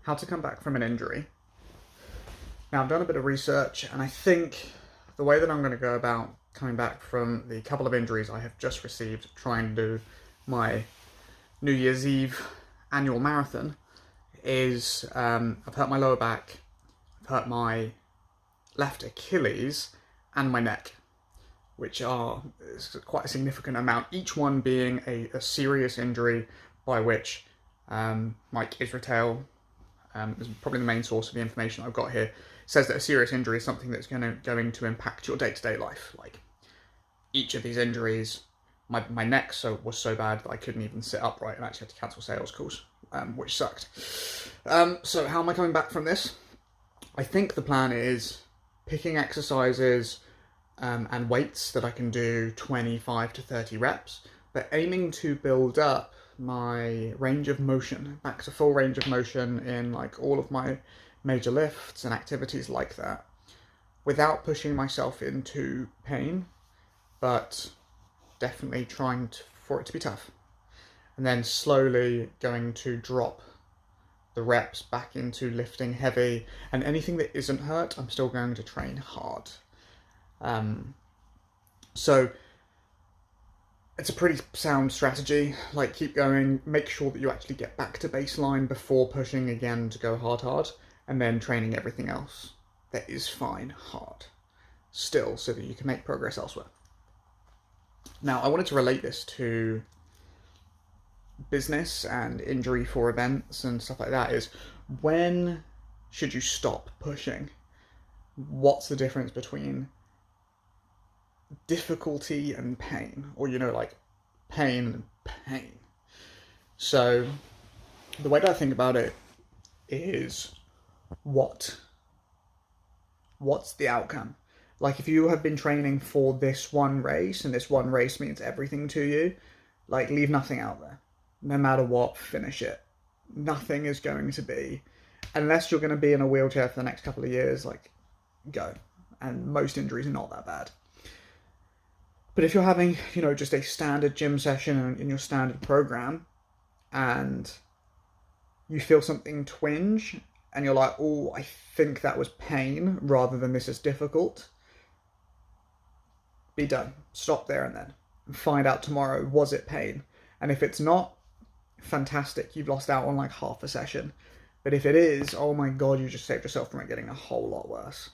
how to come back from an injury. Now, I've done a bit of research, and I think the way that I'm going to go about coming back from the couple of injuries I have just received trying to do my New Year's Eve annual marathon is I've hurt my lower back, I've hurt my left Achilles, and my neck, which are quite a significant amount, each one being a serious injury by which Mike Israetel is probably the main source of the information I've got here, says that a serious injury is something that's going to impact your day-to-day life. Like, each of these injuries, my neck was so bad that I couldn't even sit upright and actually had to cancel sales calls, which sucked. So how am I coming back from this? I think the plan is picking exercises and weights that I can do 25 to 30 reps, but aiming to build up my range of motion back to full range of motion in like all of my major lifts and activities like that, without pushing myself into pain, but definitely trying for it to be tough, and then slowly going to drop the reps back into lifting heavy, and anything that isn't hurt I'm still going to train hard. So it's a pretty sound strategy. Like, keep going, make sure that you actually get back to baseline before pushing again to go hard, and then training everything else that is fine hard still, so that you can make progress elsewhere. Now, I wanted to relate this to business and injury for events and stuff like that. Is, when should you stop pushing? What's the difference between difficulty and pain, or like pain and pain? So the way that I think about it is, what's the outcome? Like, if you have been training for this one race, and this one race means everything to you, like, leave nothing out there. No matter what, finish it. Nothing is going to be, unless you're going to be in a wheelchair for the next couple of years, like, go. And most injuries are not that bad. But if you're having, just a standard gym session in your standard program, and you feel something twinge, and you're like, oh, I think that was pain rather than this is difficult, be done. Stop there and then. And find out tomorrow, was it pain? And if it's not, fantastic, you've lost out on like half a session. But if it is, oh my god, you just saved yourself from it getting a whole lot worse.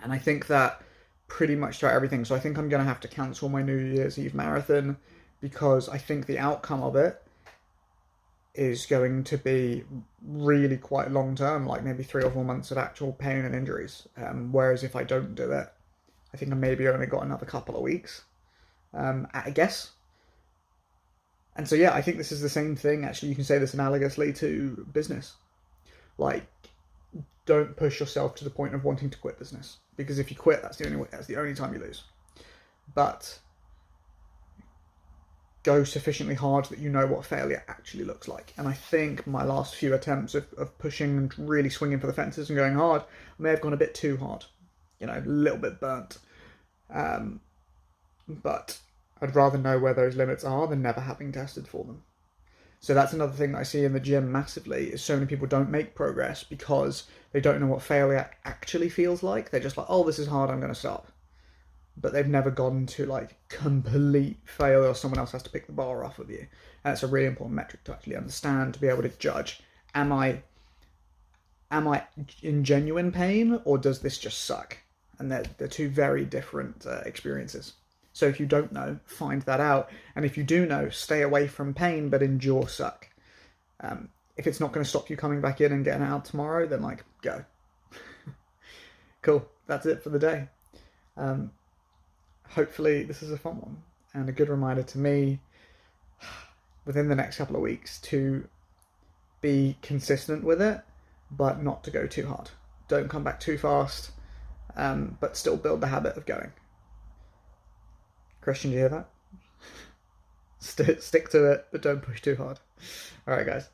And I think that pretty much throughout everything. So I think I'm going to have to cancel my New Year's Eve marathon, because I think the outcome of it is going to be really quite long term, like maybe 3 or 4 months of actual pain and injuries. Whereas if I don't do it, I think I maybe only got another couple of weeks, I guess. And so, yeah, I think this is the same thing. Actually, you can say this analogously to business. Like, don't push yourself to the point of wanting to quit business, because if you quit, that's the only time you lose. But go sufficiently hard that you know what failure actually looks like. And I think my last few attempts of pushing and really swinging for the fences and going hard, I may have gone a bit too hard, a little bit burnt. But I'd rather know where those limits are than never having tested for them. So that's another thing that I see in the gym massively, is so many people don't make progress because they don't know what failure actually feels like. They're just like, oh, this is hard, I'm going to stop. But they've never gone to like complete failure, or someone else has to pick the bar off of you. And it's a really important metric to actually understand, to be able to judge, am I in genuine pain, or does this just suck? And they're two very different experiences. So if you don't know, find that out. And if you do know, stay away from pain, but endure suck. If it's not going to stop you coming back in and getting out tomorrow, then like, go. Cool. That's it for the day. Hopefully this is a fun one and a good reminder to me within the next couple of weeks to be consistent with it, but not to go too hard. Don't come back too fast, but still build the habit of going. Christian, do you hear that? Stick to it, but don't push too hard. All right, guys.